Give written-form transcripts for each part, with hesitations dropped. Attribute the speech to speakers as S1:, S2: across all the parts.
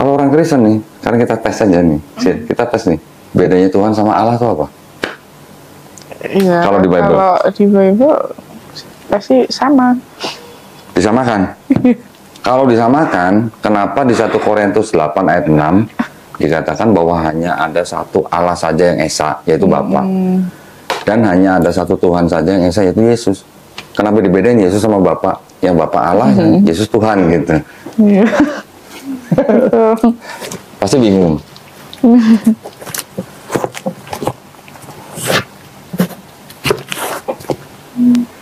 S1: Kalau orang Kristen nih, karena kita tes aja nih, kita tes nih, bedanya Tuhan sama Allah itu apa?
S2: Iya.
S1: Kalau di Bible?
S2: Kalau di Bible pasti sama.
S1: Disamakan. Kalau disamakan, kenapa di 1 Korintus 8 ayat 6 dikatakan bahwa hanya ada satu Allah saja yang esa, yaitu Bapa. Dan hanya ada satu Tuhan saja yang esa, yaitu Yesus. Kenapa dibedain Yesus sama Bapa? Yang Bapa Allah, yang Yesus Tuhan gitu.
S2: Iya.
S1: Pasti bingung.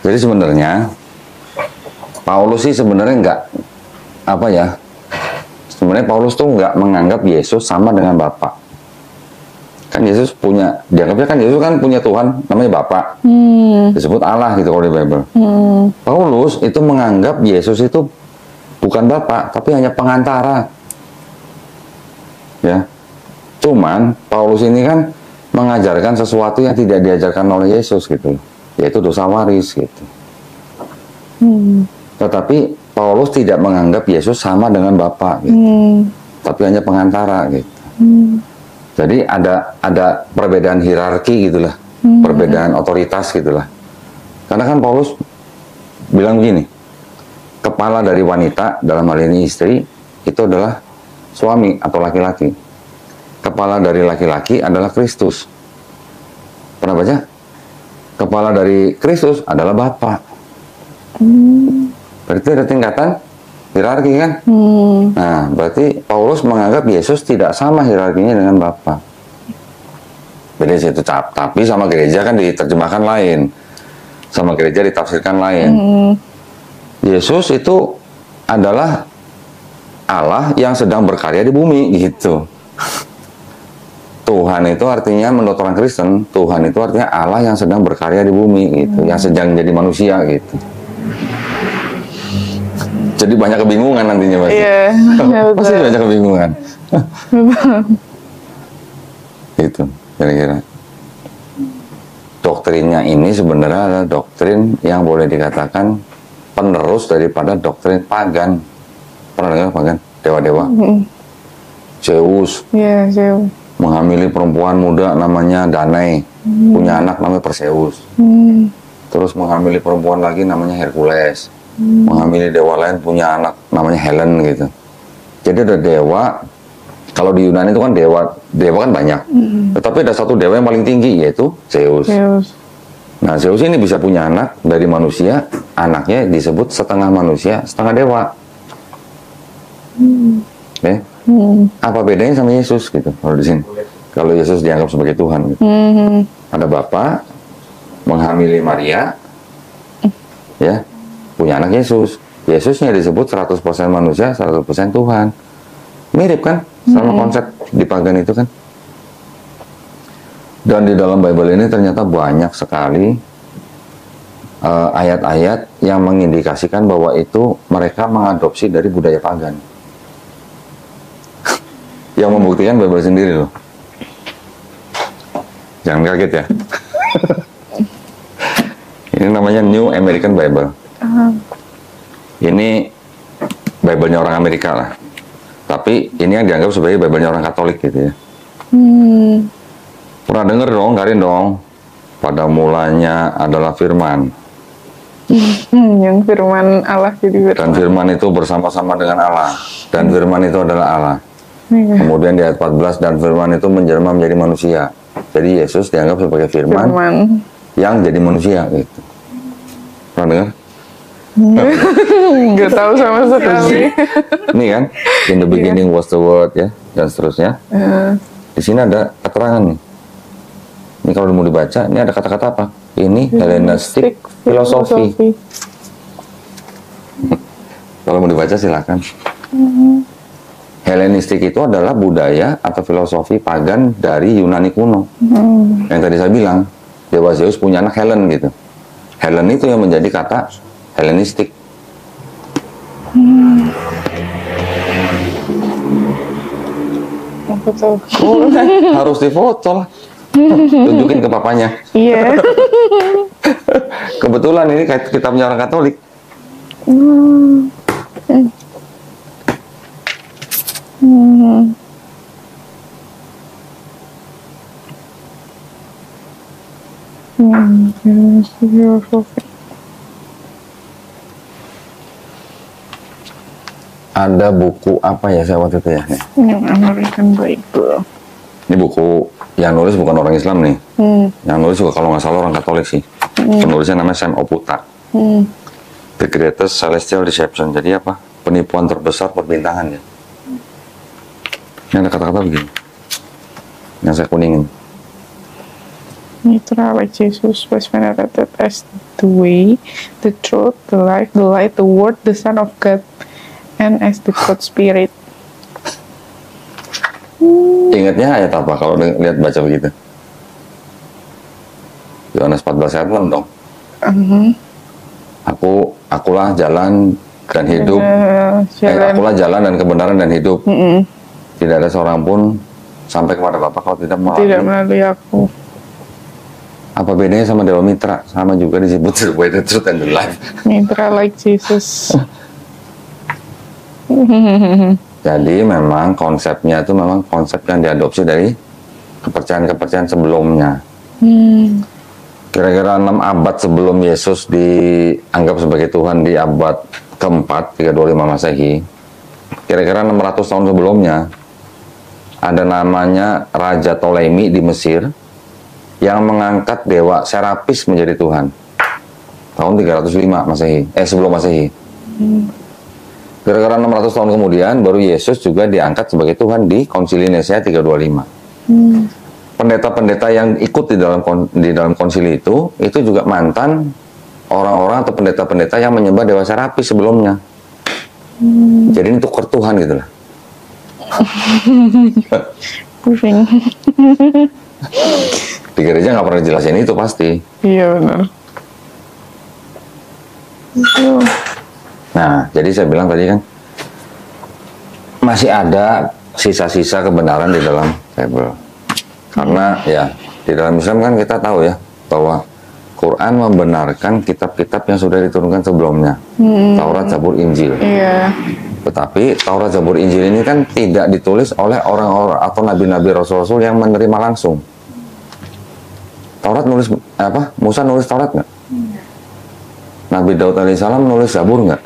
S1: Jadi sebenarnya Paulus sih sebenarnya nggak apa ya? Sebenarnya Paulus tuh nggak menganggap Yesus sama dengan Bapa. Kan Yesus punya, dianggapnya kan Yesus kan punya Tuhan namanya Bapa. Disebut Allah gitu kalau di Bible. Paulus itu menganggap Yesus itu bukan Bapa, tapi hanya pengantara. Ya. Cuman Paulus ini kan mengajarkan sesuatu yang tidak diajarkan oleh Yesus gitu, yaitu dosa waris gitu. Tetapi Paulus tidak menganggap Yesus sama dengan Bapa gitu. Tapi hanya pengantara gitu. Jadi ada perbedaan hierarki gitulah, perbedaan otoritas gitulah. Karena kan Paulus bilang begini, kepala dari wanita dalam hal ini istri itu adalah suami atau laki-laki. Kepala dari laki-laki adalah Kristus. Pernah baca? Kepala dari Kristus adalah Bapa. Berarti ada tingkatan hierarki kan? Nah, berarti Paulus menganggap Yesus tidak sama hierarkinya dengan Bapa. Beda situ, tapi sama gereja kan diterjemahkan lain, sama gereja ditafsirkan lain. Yesus itu adalah Allah yang sedang berkarya di bumi gitu. Tuhan itu artinya menurut orang Kristen, Tuhan itu artinya Allah yang sedang berkarya di bumi gitu, yang sedang jadi manusia gitu. Jadi banyak kebingungan nantinya pasti.
S2: Iya,
S1: pasti banyak kebingungan. Gitu, kira-kira. Doktrinnya ini sebenarnya adalah doktrin yang boleh dikatakan penerus daripada doktrin pagan. Pernah dengar pagan? Dewa-dewa. Zeus.
S2: Iya, Zeus.
S1: Menghamili perempuan muda namanya Danae. Punya anak namanya Perseus. Terus menghamili perempuan lagi namanya Hercules. Menghamili dewa lain punya anak namanya Helen gitu. Jadi ada dewa, kalau di Yunani itu kan dewa kan banyak. Tetapi ada satu dewa yang paling tinggi yaitu Zeus. Nah, Zeus ini bisa punya anak dari manusia, anaknya disebut setengah manusia, setengah dewa. Okay? Apa bedanya sama Yesus gitu kalau di sini? Kalau Yesus dianggap sebagai Tuhan gitu. Ada Bapa menghamili Maria, ya, punya anak Yesus. Yesusnya disebut 100% manusia, 100% Tuhan. Mirip kan sama konsep di pagan itu kan. Dan di dalam Bible ini ternyata banyak sekali ayat-ayat yang mengindikasikan bahwa itu mereka mengadopsi dari budaya pagan. Yang membuktikan Bible sendiri loh. Jangan kaget ya. Ini namanya New American Bible. Ini Bible-nya orang Amerika lah. Tapi ini yang dianggap sebagai Bible-nya orang Katolik gitu ya. Pernah denger dong, Karin dong. Pada mulanya adalah firman.
S2: Yang firman Allah jadi firman.
S1: Dan firman itu bersama-sama dengan Allah. Dan firman itu adalah Allah. Kemudian di ayat 14, dan firman itu menjelma menjadi manusia. Jadi Yesus dianggap sebagai firman yang jadi manusia gitu. Pernah dengar?
S2: Nggak tahu sama sekali.
S1: Ini kan, in the beginning was the word ya, dan seterusnya. Di sini ada keterangan nih. Ini kalau mau dibaca, ini ada kata-kata apa? Ini Hellenistic philosophy. Kalau mau dibaca silakan. Hellenistik itu adalah budaya atau filosofi pagan dari Yunani kuno. Yang tadi saya bilang, Dewa Zeus punya anak Helen gitu. Helen itu yang menjadi kata Hellenistik. Harus difoto lah. Tunjukin ke papanya.
S2: Iya.
S1: Kebetulan ini kitabnya orang Katolik.
S2: Hmm. Filosofi.
S1: Ada buku apa ya saya waktu itu ya? Nih.
S2: Yang American Bible.
S1: Ini buku yang nulis bukan orang Islam nih. Yang nulis juga kalau nggak salah orang Katolik sih. Penulisnya namanya Sam Oputa. The Greatest Celestial Deception. Jadi apa? Penipuan terbesar perbintangan ya. Ini ada kata-kata begini. Yang saya kuningin.
S2: Mitra like Jesus was venerated as the way, the truth, the life, the light, the word, the Son of God, and as the God Spirit.
S1: Ingatnya ayat apa kalau lihat baca begitu? Yohanes 14 ayat 6 dong. Akulah jalan dan hidup. Akulah jalan dan kebenaran dan hidup. Tidak ada seorang pun sampai kepada Bapa kalau tidak
S2: melalui aku.
S1: Apa bedanya sama Dewa Mitra? Sama juga disebut the way, the truth, and the life.
S2: Mitra like Jesus.
S1: Jadi memang konsepnya itu memang konsep yang diadopsi dari kepercayaan-kepercayaan sebelumnya. Kira-kira 6 abad sebelum Yesus dianggap sebagai Tuhan di abad keempat, 325 Masehi. Kira-kira 600 tahun sebelumnya ada namanya Raja Ptolemy di Mesir yang mengangkat dewa Serapis menjadi Tuhan. Tahun 305 Masehi, sebelum Masehi. Kira-kira 600 tahun kemudian baru Yesus juga diangkat sebagai Tuhan di Konsili Nisea 325. Pendeta-pendeta yang ikut di dalam konsili itu juga mantan orang-orang atau pendeta-pendeta yang menyembah dewa Serapis sebelumnya. Jadi ini tukar Tuhan gitu lah.
S2: Pusing.
S1: Di gereja nggak pernah jelasin itu pasti.
S2: Iya benar.
S1: Nah, jadi saya bilang tadi kan masih ada sisa-sisa kebenaran di dalam Bible. Karena ya di dalam Islam kan kita tahu ya bahwa Quran membenarkan kitab-kitab yang sudah diturunkan sebelumnya. Taurat, Zabur, Injil.
S2: Iya.
S1: Tetapi Taurat, Zabur, Injil ini kan tidak ditulis oleh orang-orang atau nabi-nabi rasul-rasul yang menerima langsung. Taurat nulis apa? Musa nulis Taurat nggak? Nabi Daud alaihissalam nulis Zabur nggak?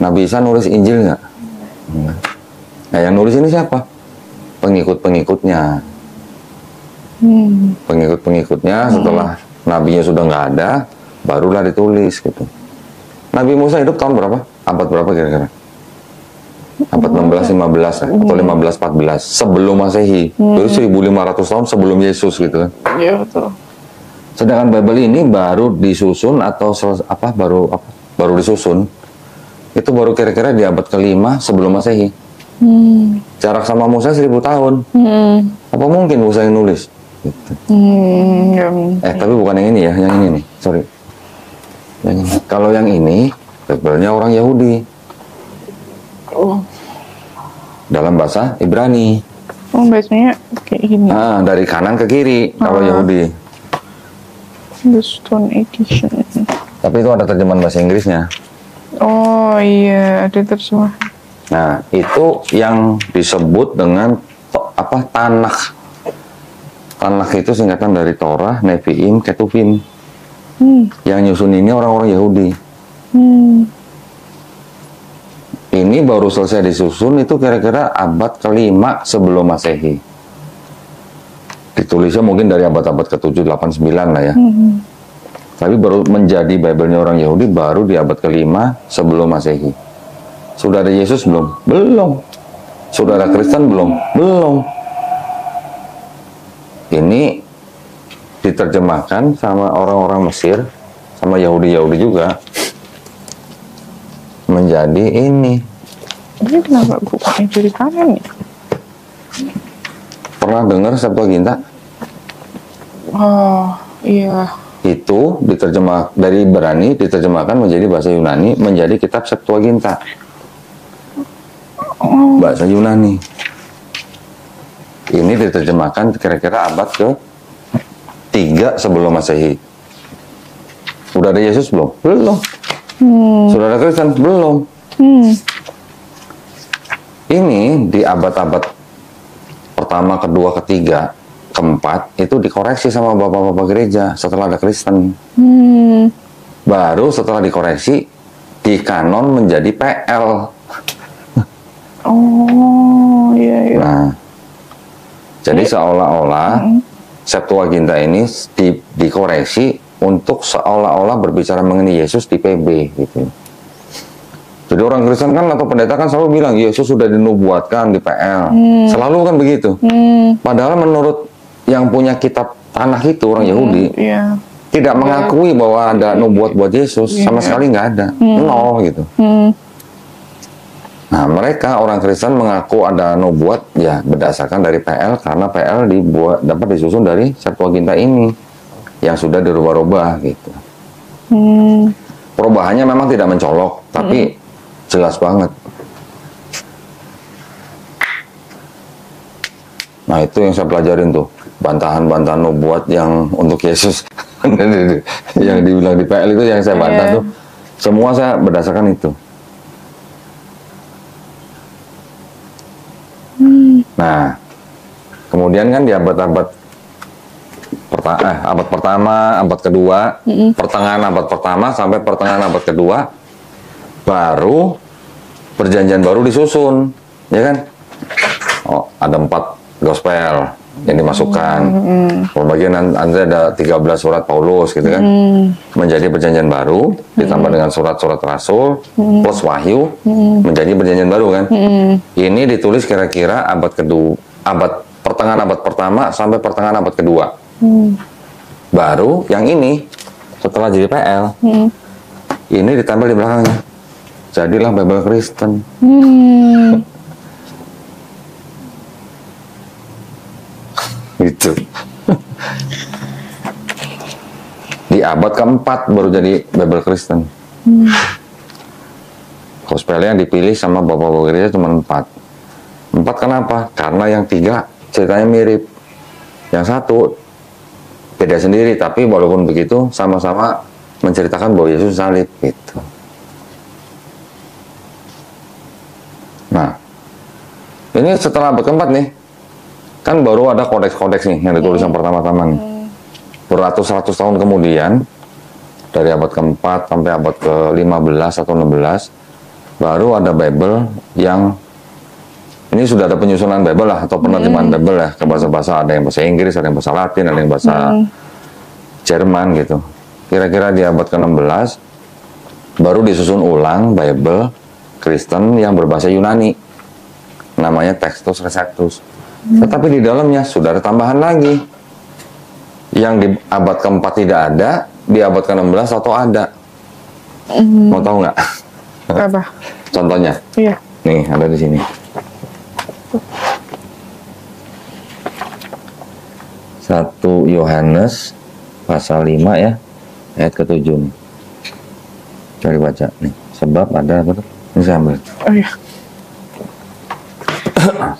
S1: Nabi Isa nulis Injil nggak? Nah, yang nulis ini siapa? Pengikut-pengikutnya. Pengikut-pengikutnya setelah nabinya sudah nggak ada, barulah ditulis gitu. Nabi Musa hidup tahun berapa? Abad berapa kira-kira? Abad 16-15 atau 15-14 sebelum Masehi. Itu 1500 tahun sebelum Yesus gitu kan.
S2: Iya betul.
S1: Sedangkan Bible ini baru disusun atau baru disusun. Itu baru kira-kira di abad ke-5 sebelum Masehi. Jarak sama Musa 1000 tahun. Apa mungkin Musa yang nulis? Gitu. Tapi bukan yang ini ya, yang ini nih. Sorry. Yang ini. Kalau yang ini, Bible-nya orang Yahudi. Dalam bahasa Ibrani.
S2: Bacanya kayak gini.
S1: Dari kanan ke kiri kalau Yahudi.
S2: The Stone Edition.
S1: Tapi itu ada terjemahan bahasa Inggrisnya.
S2: Oh iya, ada terjemahan.
S1: Nah, itu yang disebut dengan Tanakh. Tanakh itu singkatan dari Torah, Nevi'im, Ketuvim. Yang nyusun ini orang-orang Yahudi. Ini baru selesai disusun itu kira-kira abad ke-5 sebelum Masehi. Ditulisnya mungkin dari abad-abad ke-7, 8, 9 lah ya. Tapi baru menjadi Bible-nya orang Yahudi baru di abad ke-5 sebelum Masehi. Sudah ada Yesus belum? Belum. Sudah ada Kristen belum? Belum. Ini diterjemahkan sama orang-orang Mesir, sama Yahudi-Yahudi juga. Menjadi ini.
S2: Ini kenapa bukannya dari kanan ya?
S1: Pernah dengar Septuaginta?
S2: Oh iya.
S1: Itu diterjemah dari Ibrani diterjemahkan menjadi bahasa Yunani menjadi kitab Septuaginta. Bahasa Yunani. Ini diterjemahkan kira-kira abad ke-3 sebelum Masehi. Sudah ada Yesus belum? Belum. Sudah ada Kristen? Belum. ini di abad-abad pertama, kedua, ketiga, keempat itu dikoreksi sama bapak-bapak gereja setelah ada Kristen. Baru setelah dikoreksi di kanon menjadi PL.
S2: Oh, iya, iya.
S1: Nah, jadi seolah-olah Septuaginta ini dikoreksi untuk seolah-olah berbicara mengenai Yesus di PB gitu. Jadi orang Kristen kan atau pendeta kan selalu bilang Yesus sudah dinubuatkan di PL. Selalu kan begitu. Padahal menurut yang punya kitab tanah itu orang Yahudi tidak mengakui bahwa ada nubuat buat Yesus, sama sekali nggak ada, nol gitu. Nah mereka orang Kristen mengaku ada nubuat ya berdasarkan dari PL karena PL dapat disusun dari Septuaginta ini yang sudah dirubah-rubah gitu. Perubahannya memang tidak mencolok, tapi jelas banget. Nah itu yang saya pelajarin tuh, bantahan-bantahan nubuat yang untuk Yesus yang dibilang di PL itu yang saya bantah tuh, semua saya berdasarkan itu. Nah kemudian kan di abad-abad abad pertama, abad kedua, pertengahan abad pertama sampai pertengahan abad kedua, baru perjanjian baru disusun, ya kan? Oh, ada 4 gospel yang dimasukkan. Pembagian nanti ada 13 surat Paulus, gitu kan? Menjadi perjanjian baru, ditambah dengan surat-surat Rasul plus Wahyu, menjadi perjanjian baru, kan? Ini ditulis kira-kira abad kedua, pertengahan abad pertama sampai pertengahan abad kedua. Baru yang ini setelah jadi PL, ini ditambah di belakangnya. Jadilah Bible Kristen. Gitu. Di abad keempat baru jadi Bible Kristen. Gospelnya yang dipilih sama bapak-bapak gereja cuma 4. 4 kenapa? Karena yang 3 ceritanya mirip. Yang 1 beda sendiri, tapi walaupun begitu sama-sama menceritakan bahwa Yesus salib gitu. Nah, ini setelah abad keempat nih, kan baru ada kodeks-kodeks nih yang ditulis yang pertama-tama nih. Beratus-ratus tahun kemudian, dari abad keempat sampai abad ke-15 atau 16, baru ada Bible yang ini sudah ada penyusunan Bible lah atau penerjemahan Bible ya ke bahasa-bahasa, ada yang bahasa Inggris, ada yang bahasa Latin, ada yang bahasa Jerman gitu. Kira-kira di abad ke-16 baru disusun ulang Bible Kristen yang berbahasa Yunani, namanya Textus Receptus. Tetapi di dalamnya sudah ada tambahan lagi yang di abad keempat tidak ada, di abad ke-16 atau ada. Mau tahu nggak?
S2: Apa?
S1: Contohnya?
S2: Iya.
S1: Nih ada di sini. 1 Yohanes pasal 5 ya, ayat ke-7 nih. Coba baca nih. Sebab ada apa tuh? Ini saya ambil.
S2: Oh iya.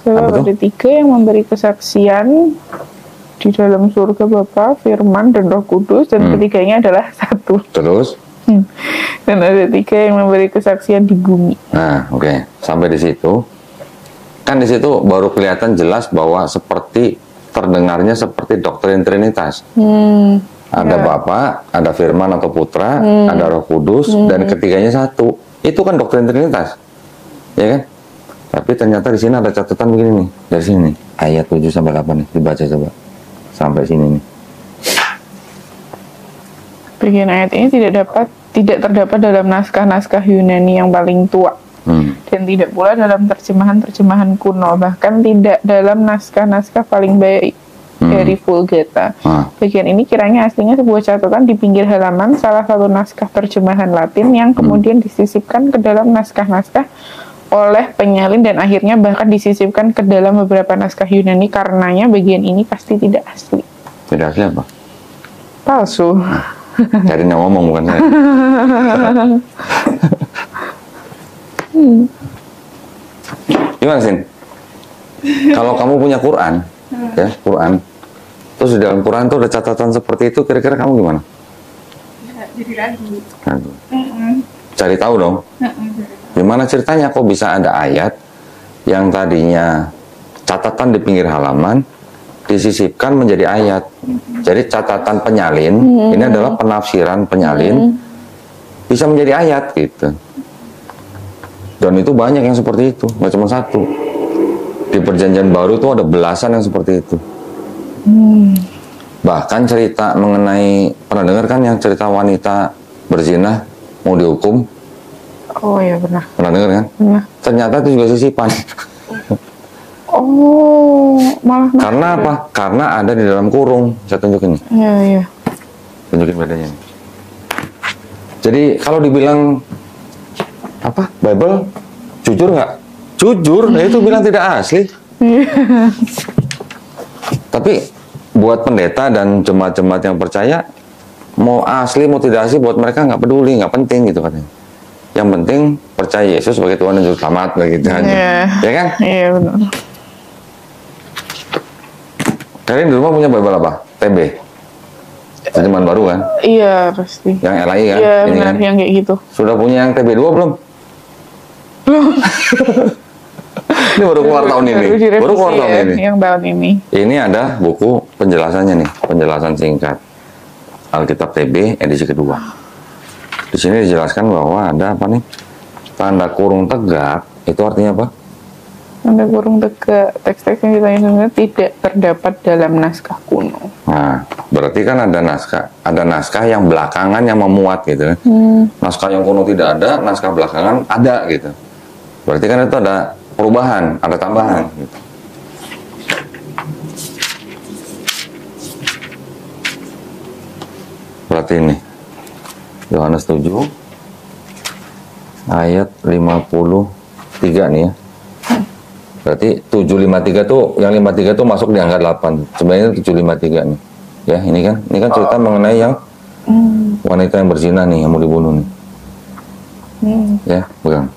S2: Sebab ada 3 yang memberi kesaksian di dalam surga Bapa, Firman, dan Roh Kudus, dan ketiganya adalah 1.
S1: Terus?
S2: Dan ada 3 yang memberi kesaksian di bumi.
S1: Nah, oke. Sampai di situ. Kan di situ baru kelihatan jelas bahwa seperti terdengarnya seperti doktrin Trinitas. Ada Bapa, ada Firman atau Putra, ada Roh Kudus, dan ketiganya 1. Itu kan doktrin Trinitas, ya kan? Tapi ternyata di sini ada catatan begini nih, dari sini nih, ayat 7 sampai 8 nih, dibaca coba sampai sini nih.
S2: Bagian ayat ini tidak terdapat dalam naskah-naskah Yunani yang paling tua. Dan tidak pula dalam terjemahan-terjemahan kuno, bahkan tidak dalam naskah-naskah paling baik dari Vulgata. Bagian ini kiranya aslinya sebuah catatan di pinggir halaman salah satu naskah terjemahan Latin yang kemudian disisipkan ke dalam naskah-naskah oleh penyalin dan akhirnya bahkan disisipkan ke dalam beberapa naskah Yunani. Karenanya bagian ini pasti tidak asli.
S1: Tidak asli apa?
S2: Palsu.
S1: Cari yang ngomong bukan saya. Gimana Sin? Kalau kamu punya Quran, ya Quran, terus di dalam Quran tuh ada catatan seperti itu, kira-kira kamu gimana?
S3: Jadi ragu.
S1: Cari tahu dong. Gimana ceritanya kok bisa ada ayat yang tadinya catatan di pinggir halaman disisipkan menjadi ayat. Jadi catatan penyalin ini adalah penafsiran penyalin bisa menjadi ayat gitu. Dan itu banyak yang seperti itu, nggak cuma satu. Di Perjanjian Baru itu ada belasan yang seperti itu. Bahkan cerita mengenai, pernah dengar kan yang cerita wanita berzina mau dihukum?
S2: Oh iya pernah.
S1: Pernah dengar kan?
S2: Pernah.
S1: Ternyata itu juga sisipan.
S2: Oh, malah
S1: Karena apa? Karena ada di dalam kurung. Saya tunjukin nih.
S2: Iya, iya.
S1: Tunjukin bedanya nih. Jadi kalau dibilang apa? Bible jujur nggak? Jujur, nah itu bilang tidak asli. Tapi buat pendeta dan jemaat-jemaat yang percaya, mau asli mau tidak asli buat mereka nggak peduli, nggak penting gitu katanya. Yang penting percaya Yesus sebagai Tuhan dan Juru Selamat begitu aja. Ya kan?
S2: Iya benar.
S1: Kalian di rumah punya Bible apa? TB. Terjemahan baru kan?
S2: Iya pasti.
S1: Yang LAI kan?
S2: Iya
S1: Ini
S2: benar
S1: kan?
S2: yang kayak gitu.
S1: Sudah punya yang TB2 belum? Ini baru keluar tahun ini. Baru keluar tahun ini.
S2: Yang tahun ini.
S1: Ini ada buku penjelasannya nih, penjelasan singkat. Alkitab TB edisi kedua. Di sini dijelaskan bahwa ada apa nih? Tanda kurung tegak, itu artinya apa?
S2: Tanda kurung tegak, teks-teks yang ditanya sebenarnya tidak terdapat dalam naskah kuno.
S1: Nah, berarti kan ada naskah yang belakangan yang memuat gitu. Naskah yang kuno tidak ada, naskah belakangan ada gitu. Berarti kan itu ada perubahan, ada tambahan gitu. Berarti ini Yohanes 7 ayat 53 nih ya. Berarti 753 tuh, yang 53 tuh masuk di angka 8. Sebenarnya 753 nih. Ya, ini kan cerita mengenai yang wanita yang berzina nih, yang mau dibunuh nih. Ya, pegang.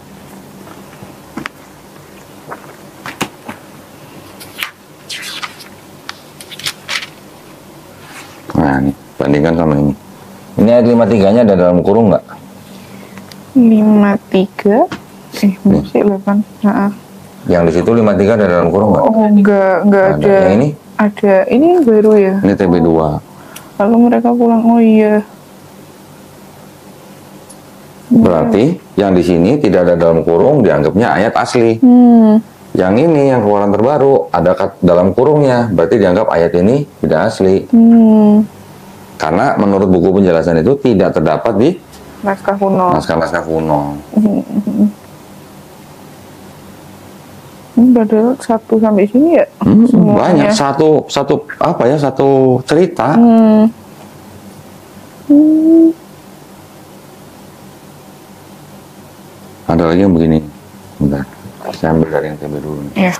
S1: Nah, nih, bandingkan sama ini. Ini ayat 53-nya ada dalam kurung nggak?
S2: 53 masih 8. Nah.
S1: Yang di situ 53 ada dalam kurung nggak?
S2: Oh, enggak ada.
S1: Yang ini?
S2: Ada. Ini yang baru ya?
S1: Ini TB2.
S2: Lalu mereka pulang, oh iya.
S1: Berarti yang di sini tidak ada dalam kurung dianggapnya ayat asli. Yang ini yang keluaran terbaru ada dalam kurungnya, berarti dianggap ayat ini tidak asli. Karena menurut buku penjelasan itu tidak terdapat di
S2: Naskah kuno.
S1: naskah-naskah kuno.
S2: Padahal 1 sampai sini ya?
S1: Banyak satu apa ya, satu cerita. Ada lagi yang begini. Bentar, saya ambil dari yang TB dulu nih.
S2: Iya.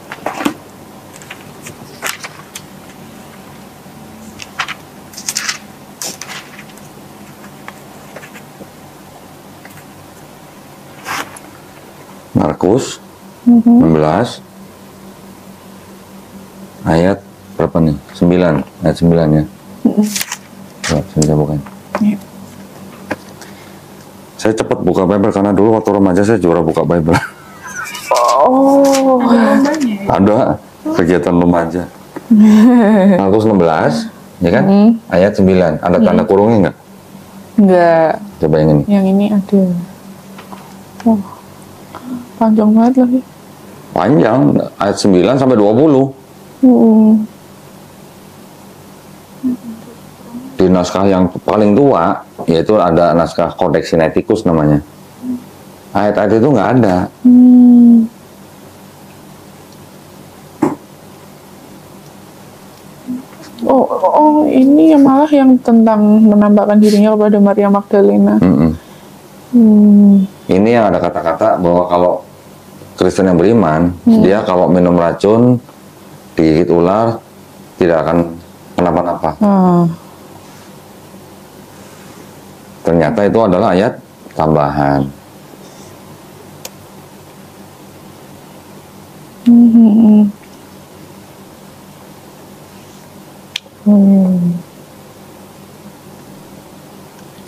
S1: Markus 16 ayat berapa nih? 9, ayat 9 ya. Saya bukan.
S2: Iya.
S1: Saya cepat buka Bible karena dulu waktu remaja saya juara buka Bible.
S2: Oh.
S1: Ada kegiatan remaja. Markus 16, ya kan? Ayat 9. Ada tanda kurungnya nggak?
S2: Enggak.
S1: Coba yang ini.
S2: Yang ini ada. Wah. Panjang banget lagi.
S1: Panjang, ayat 9 sampai 20. Di naskah yang paling tua, yaitu ada naskah Codex Sinaiticus namanya. Ayat-ayat itu nggak ada.
S2: Oh, ini yang malah yang tentang menampakkan dirinya kepada Maria Magdalena.
S1: Ini yang ada kata-kata bahwa kalau Kristen yang beriman, dia kalau minum racun, digigit ular, tidak akan kenapa-napa. Ternyata itu adalah ayat tambahan.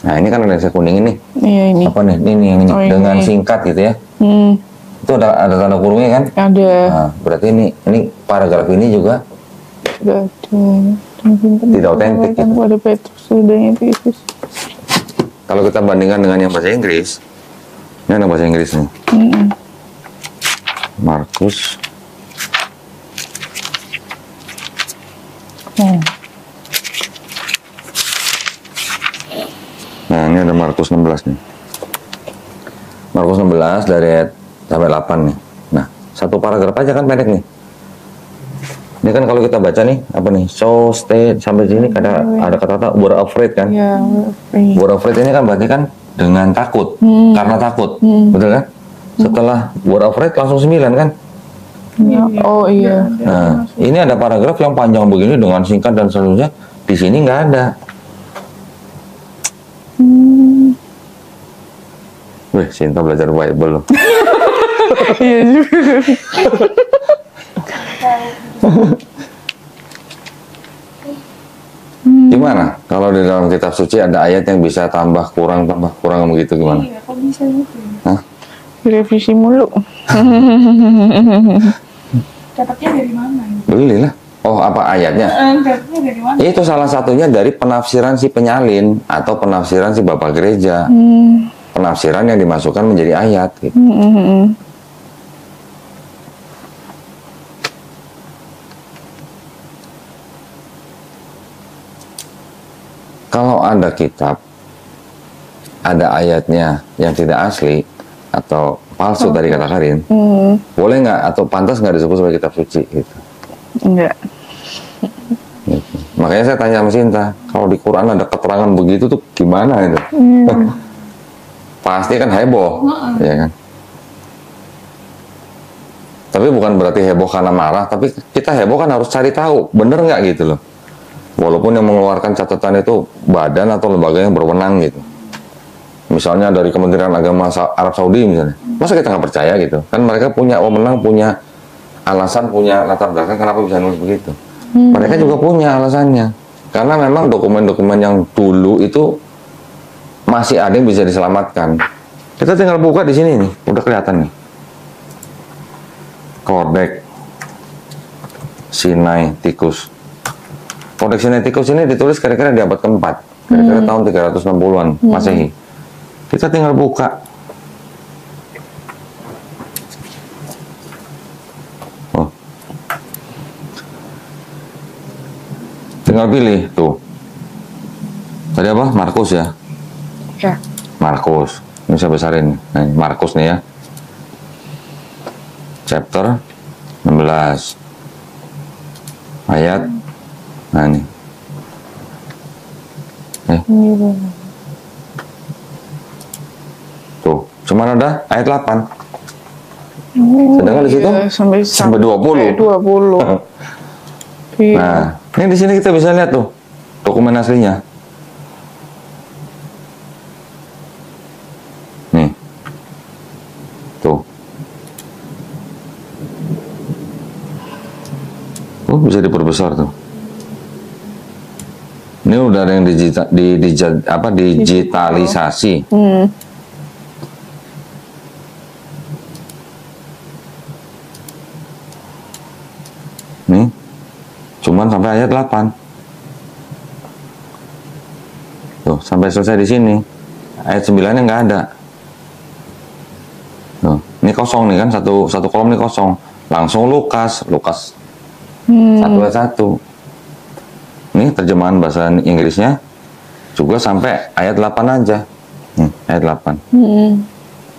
S1: Nah ini kan ada yang saya kuning ini.
S2: Iya ini.
S1: Apa nih? Ini yang ini.
S2: Oh,
S1: dengan
S2: ini.
S1: singkat gitu ya. Itu ada tanda kurungnya kan?
S2: Ada.
S1: Nah, berarti ini paragraf ini juga
S2: Sudah ada.
S1: Tidak otentik, gitu.
S2: Pada Petrus sudahnya itu Yesus.
S1: kalau kita bandingkan dengan yang bahasa Inggris, ini ada bahasa Inggris nih. Markus. Nah, ini ada Markus 16 nih. Markus 16 dari ayat sampai 8 nih. Nah, satu paragraf aja kan pendek nih. Ini kan kalau kita baca nih, apa nih? So, stay, sampai sini ada kata-kata were afraid kan?
S2: Ya,
S1: Were afraid ini kan berarti kan dengan takut. Karena takut. Betul kan? Setelah were afraid langsung 9 kan?
S2: ya. Oh iya.
S1: Nah, ini ada paragraf yang panjang begini dengan singkat dan seterusnya. Di sini nggak ada. Wih, Sinta belajar Bible loh.
S2: Iya juga.
S1: Gimana? Kalau di dalam kitab suci ada ayat yang bisa tambah kurang begitu gimana?
S3: Iya, kok bisa gitu?
S1: Hah?
S2: Revisi mulu.
S3: Dapatnya dari mana?
S1: Belilah. Oh, apa ayatnya?
S3: Dapatnya dari mana?
S1: Itu salah satunya dari penafsiran si penyalin atau penafsiran si bapak gereja. Penafsiran yang dimasukkan menjadi ayat. Gitu. Kalau ada kitab, ada ayatnya yang tidak asli atau palsu tadi kata Karin, boleh nggak atau pantas nggak disebut sebagai kitab suci? Gitu.
S2: Enggak.
S1: Gitu. Makanya saya tanya sama Sinta, kalau di Quran ada keterangan begitu tuh gimana itu? Pasti kan heboh, ya kan? Tapi bukan berarti heboh karena marah, tapi kita heboh kan harus cari tahu, bener nggak gitu loh. Walaupun yang mengeluarkan catatan itu badan atau lembaga yang berwenang gitu. Misalnya dari Kementerian Agama Arab Saudi misalnya. Masa kita nggak percaya gitu? Kan mereka punya wewenang, punya alasan, punya latar belakang kenapa bisa nulis begitu. Mereka juga punya alasannya. Karena memang dokumen-dokumen yang dulu itu masih ada yang bisa diselamatkan. Kita tinggal buka di sini nih, udah kelihatan nih. Kodeks Sinaiticus. Kodeks Sinaiticus ini ditulis kira-kira di abad ke-4, kira-kira tahun 360-an Masehi. Kita tinggal buka. Oh. Tinggal pilih tuh. Tadi apa? Markus ya?
S2: Ya.
S1: Markus. Ini saya besarin. Nah, ini Markus nih ya. Chapter 16. Ayat. Nah ini. Tuh, cuman ada ayat 8. Sedangkan di situ sampai 20.
S2: 20. Iya.
S1: Nah, ini di sini kita bisa lihat tuh dokumen aslinya. Nih. Tuh. Oh, bisa diperbesar tuh. Ini udah ada yang digitalisasi. Nih, cuman sampai ayat 8. Tuh, sampai selesai di sini. Ayat 9-nya nggak ada. Tuh, ini kosong nih kan, satu kolom ini kosong. Langsung Lukas 1 ayat 1. Ini terjemahan bahasa Inggrisnya juga sampai ayat 8 aja. Ayat 8.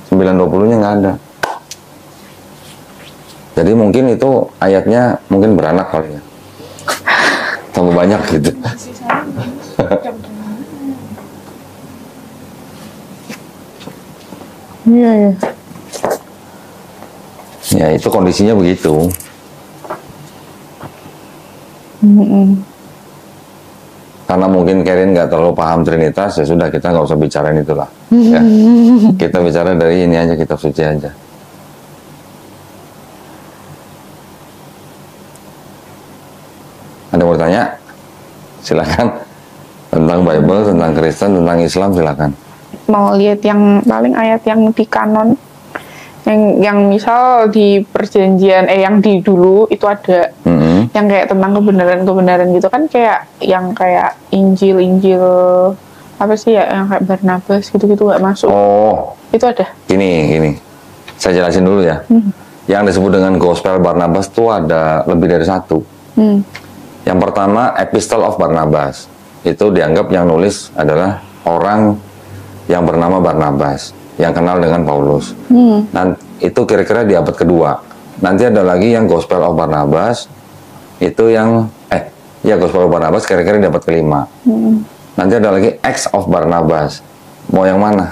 S1: 9:20-nya nggak ada. Jadi mungkin itu ayatnya mungkin beranak kali ya. Tambah banyak gitu.
S2: Iya ya.
S1: Ya itu kondisinya begitu. Karena mungkin Karin nggak terlalu paham Trinitas, ya sudah kita nggak usah bicarain itulah. Ya. Kita bicara dari ini aja, kitab suci aja. Ada yang mau tanya? Silakan. Tentang Bible, tentang Kristen, tentang Islam, silakan.
S2: Mau lihat yang paling ayat yang di kanon Yang misal di perjanjian yang di dulu itu ada yang kayak tentang kebenaran gitu kan, kayak yang kayak Injil apa sih ya, yang kayak Barnabas gitu-gitu nggak masuk.
S1: Oh,
S2: Itu ada.
S1: Gini, saya jelasin dulu ya. Yang disebut dengan Gospel Barnabas itu ada lebih dari satu. Yang pertama, Epistle of Barnabas. Itu dianggap yang nulis adalah orang yang bernama Barnabas, yang kenal dengan Paulus. Dan itu kira-kira di abad kedua. Nanti ada lagi yang Gospel of Barnabas, itu yang Gospel of Barnabas kira-kira di abad kelima. Nanti ada lagi Acts of Barnabas. Mau yang mana?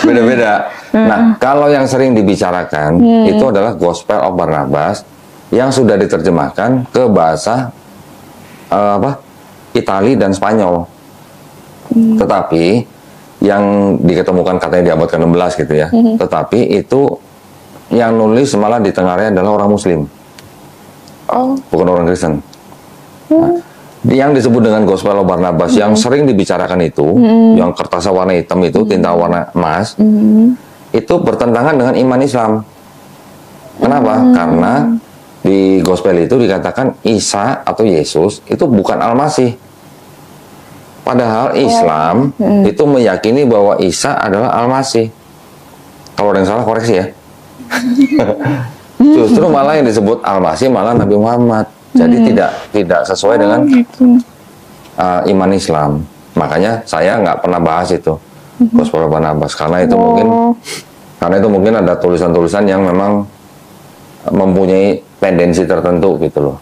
S1: Beda-beda. Nah, kalau yang sering dibicarakan itu adalah Gospel of Barnabas yang sudah diterjemahkan ke bahasa Itali dan Spanyol. Tetapi yang diketemukan katanya di abad ke-16 gitu ya. Tetapi itu yang nulis malah di tengahnya adalah orang Muslim. Bukan orang Kristen. Nah, yang disebut dengan Gospel of Barnabas yang sering dibicarakan itu, yang kertasnya warna hitam itu, tinta warna emas, itu bertentangan dengan iman Islam. Kenapa? Karena di Gospel itu dikatakan Isa atau Yesus itu bukan Al-Masih. Padahal Islam itu meyakini bahwa Isa adalah Al-Masih. Kalau ada yang salah koreksi ya. Justru malah yang disebut Al-Masih malah Nabi Muhammad. Jadi tidak sesuai dengan iman Islam. Makanya saya nggak pernah bahas itu Gospel Barnabas karena itu mungkin ada tulisan-tulisan yang memang mempunyai tendensi tertentu gitu loh.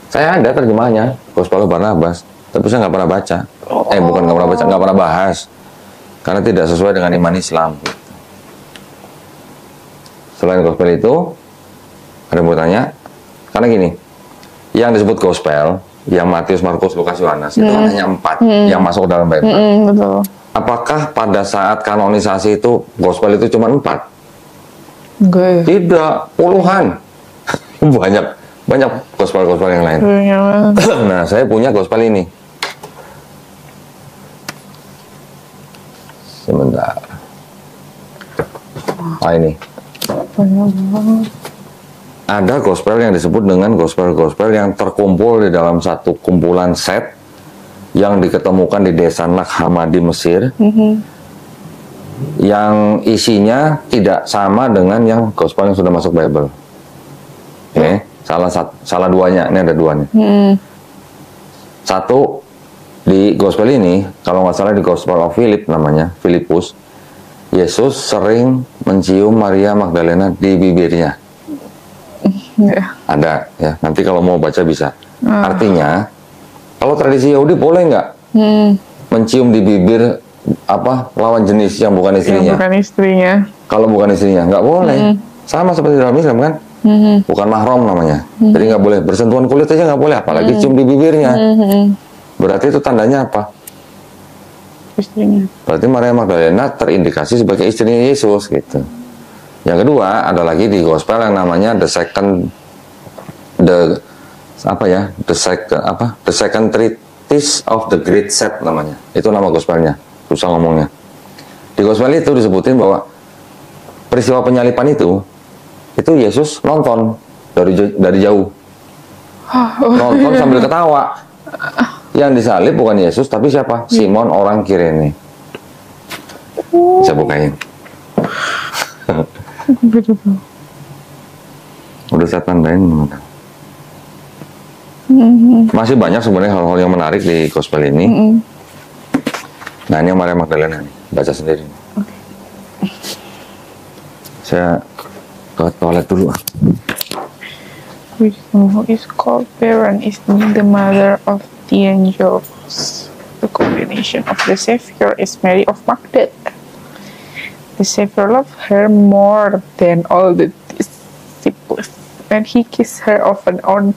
S1: Saya ada terjemahnya Gospel Barnabas, tapi saya nggak pernah baca. Bukan nggak pernah baca, nggak pernah bahas karena tidak sesuai dengan iman Islam. Gitu. Selain Gospel itu, ada yang mau tanya? Karena gini, yang disebut Gospel, yang Matius, Markus, Lukas, Yohanes itu hanya 4 yang masuk dalam Bible.
S2: Betul.
S1: Apakah pada saat kanonisasi itu Gospel itu cuma 4?
S2: Enggak.
S1: Tidak, puluhan. banyak gospel yang lain. Nah, saya punya gospel ini. Sebentar. Ini. Ada gospel yang disebut dengan gospel yang terkumpul di dalam satu kumpulan set yang diketemukan di desa Nag di Mesir. Yang isinya tidak sama dengan yang gospel yang sudah masuk Bible. Oke. Salah duanya, ini ada duanya. Satu, di gospel ini, kalau nggak salah di Gospel of Philip namanya, Filipus, Yesus sering mencium Maria Magdalena di bibirnya. Ada, ya. Nanti kalau mau baca bisa. Artinya, kalau tradisi Yahudi boleh nggak mencium di bibir lawan jenis yang bukan istrinya?
S2: Yang bukan istrinya.
S1: Kalau bukan istrinya, nggak boleh. Sama seperti dalam Islam kan? Bukan mahram namanya. Jadi nggak boleh bersentuhan kulit aja nggak boleh, apalagi cium di bibirnya. Berarti itu tandanya apa?
S2: Istrinya.
S1: Berarti Maria Magdalena terindikasi sebagai istrinya Yesus gitu. Yang kedua ada lagi di gospel yang namanya the second treatise of the great set namanya. Itu nama gospelnya. Susah ngomongnya. Di gospel itu disebutin bahwa peristiwa penyalipan itu Yesus nonton dari jauh. Nonton sambil ketawa. Yang disalib bukan Yesus, tapi siapa? Simon orang Kirene. Saya bukain. Udah saya tandain. Masih banyak sebenarnya hal-hal yang menarik di gospel ini. Nah, ini yang Maria Magdalena nih. Baca sendiri. Saya ke toilet dulu.
S2: Wisdom, who is called barren, is the mother of the angels. The combination of the Savior is Mary of Magdala. The Savior loved her more than all the disciples, and he kissed her often on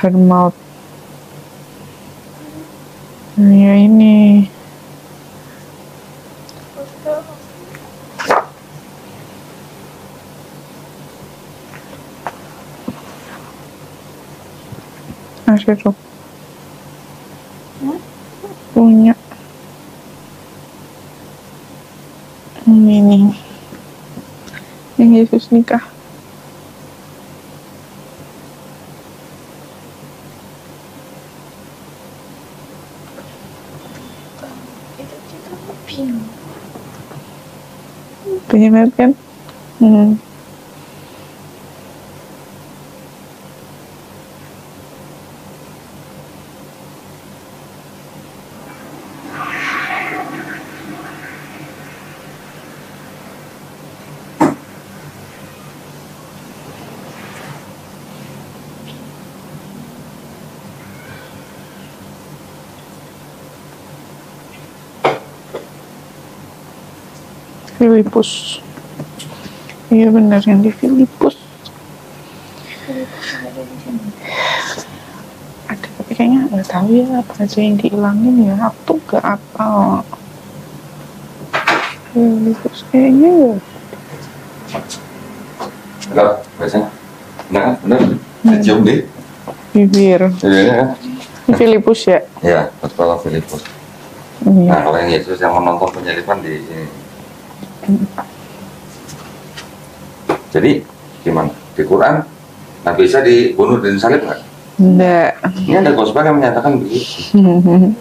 S2: her mouth. Ya ini. Ada tuh. Punya. Yesus nikah.
S3: Itu kita bingung.
S2: Pengen banget kan? Filipus. Iya benar yang di Filipus. Ada tapi kayaknya nggak tahu ya apa aja yang dihilangin ya. Aku tuh gak apa. Filipus kayaknya ya.
S1: Enggak, biasanya. Benar, benar. Cium deh.
S2: Bibir.
S1: Iya kan?
S2: Filipus ya.
S1: Ya, betul Filipus.
S2: Iya.
S1: Nah, kalau yang Yesus yang menonton penyaliban di sini. Jadi gimana? Di Quran Nabi Isa dibunuh dan salib nggak?
S2: Enggak.
S1: Ini ada gospel yang menyatakan begitu. Hmm?